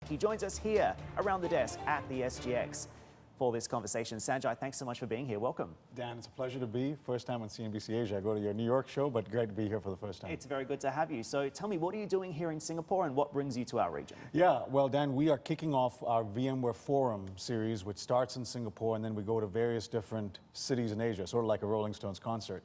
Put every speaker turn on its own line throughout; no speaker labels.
He joins us here around the desk at the SGX for this conversation. Sanjay, thanks so much for being here. Welcome.
Dan, it's a pleasure to be. First time on CNBC Asia. I go to your New York show, but great to be here for the first time.
It's very good to have you. So tell me, what are you doing here in Singapore and what brings you to our region?
Yeah, well, Dan, we are kicking off our VMware Forum series, which starts in Singapore, and then we go to various different cities in Asia, sort of like a Rolling Stones concert.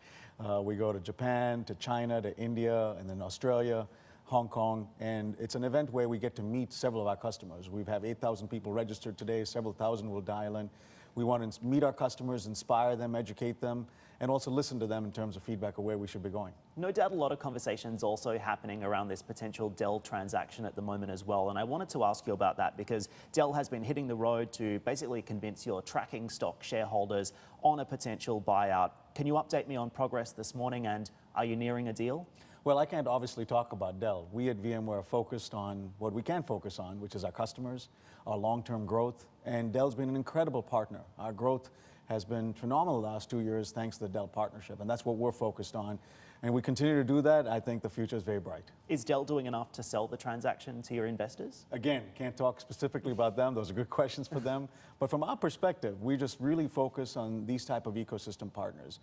We go to Japan, to China, to India, and then Australia, Hong Kong, and it's an event where we get to meet several of our customers. We have 8,000 people registered today, several thousand will dial in. We want to meet our customers, inspire them, educate them, and also listen to them in terms of feedback of where we should be going.
No doubt a lot of conversations also happening around this potential Dell transaction at the moment as well, and I wanted to ask you about that because Dell has been hitting the road to basically convince your tracking stock shareholders on a potential buyout. Can you update me on progress this morning, and are you nearing a deal?
Well, I can't obviously talk about Dell. We at VMware are focused on what we can focus on, which is our customers, our long-term growth, and Dell's been an incredible partner. Our growth has been phenomenal the last 2 years thanks to the Dell partnership, and that's what we're focused on. And we continue to do that. I think the future is very bright.
Is Dell doing enough to sell the transaction to your investors?
Again, can't talk specifically about them. Those are good questions for them. But from our perspective, we just really focus on these type of ecosystem partners.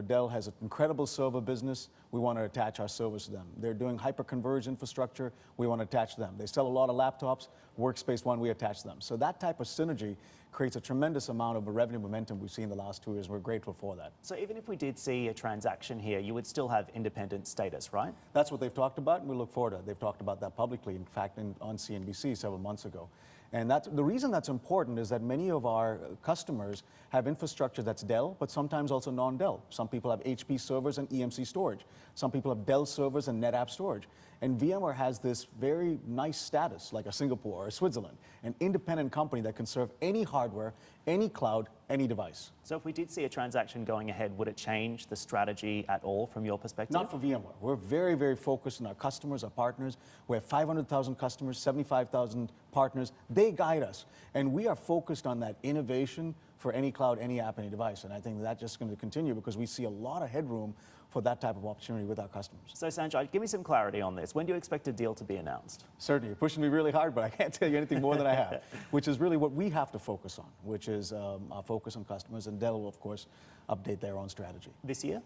Dell has an incredible server business. We want to attach our servers to them. They're doing hyper-converged infrastructure. We want to attach them. They sell a lot of laptops. Workspace ONE, we attach them. So that type of synergy creates a tremendous amount of revenue momentum we've seen in the last 2 years. We're grateful for that.
So even if we did see a transaction here, you would still have independent status, right?
That's what they've talked about, and we look forward to it. They've talked about that publicly, in fact, on CNBC several months ago. And the reason that's important is that many of our customers have infrastructure that's Dell, but sometimes also non-Dell. Some people have HP servers and EMC storage. Some people have Dell servers and NetApp storage. And VMware has this very nice status, like a Singapore or a Switzerland, an independent company that can serve any hardware, any cloud, any device.
So if we did see a transaction going ahead, would it change the strategy at all from your perspective?
Not for VMware. We're very, very focused on our customers, our partners. We have 500,000 customers, 75,000 partners. They guide us. And we are focused on that innovation for any cloud, any app, any device. And I think that's just going to continue because we see a lot of headroom for that type of opportunity with our customers.
So Sanjay, give me some clarity on this. When do you expect a deal to be announced?
Certainly. You're pushing me really hard, but I can't tell you anything more than I have, which is really what we have to focus on, which is our focus on customers. And Dell will, of course, update their own strategy.
This year?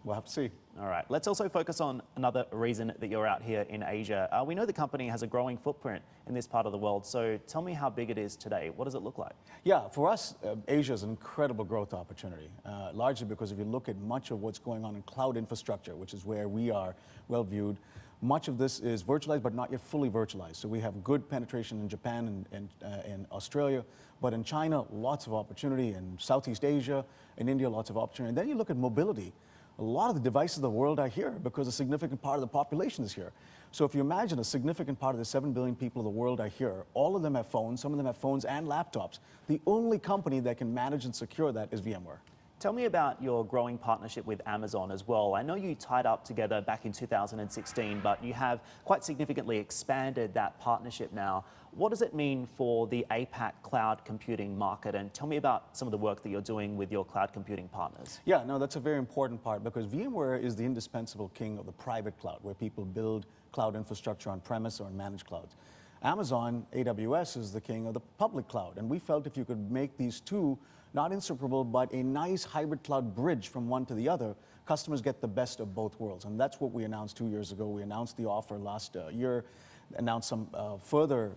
We'll have to see.
All right. Let's also focus on another reason that you're out here in Asia. We know the company has a growing footprint in this part of the world. So tell me how big it is today. What does it look like?
Yeah, for us, Asia is an incredible growth opportunity, largely because if you look at much of what's going on in cloud infrastructure, which is where we are well viewed, much of this is virtualized, but not yet fully virtualized. So we have good penetration in Japan and Australia, but in China, lots of opportunity. In Southeast Asia, in India, lots of opportunity. And then you look at mobility. A lot of the devices of the world are here because a significant part of the population is here. So if you imagine a significant part of the 7 billion people of the world are here, all of them have phones, some of them have phones and laptops. The only company that can manage and secure that is VMware.
Tell me about your growing partnership with Amazon as well. I know you tied up together back in 2016, but you have quite significantly expanded that partnership now. What does it mean for the APAC cloud computing market? And tell me about some of the work that you're doing with your cloud computing partners.
Yeah, no, that's a very important part because VMware is the indispensable king of the private cloud, where people build cloud infrastructure on premise or in managed clouds. Amazon, AWS, is the king of the public cloud. And we felt if you could make these two not inseparable, but a nice hybrid cloud bridge from one to the other, customers get the best of both worlds. And that's what we announced 2 years ago. We announced the offer last year, announced some further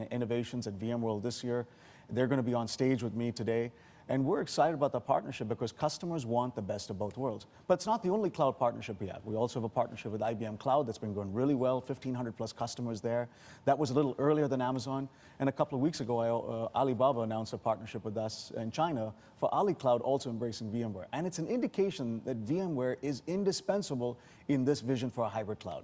innovations at VMworld this year. They're going to be on stage with me today. And we're excited about the partnership because customers want the best of both worlds. But it's not the only cloud partnership we have. We also have a partnership with IBM Cloud that's been going really well, 1,500 plus customers there. That was a little earlier than Amazon. And a couple of weeks ago, Alibaba announced a partnership with us in China for Ali Cloud also embracing VMware. And it's an indication that VMware is indispensable in this vision for a hybrid cloud.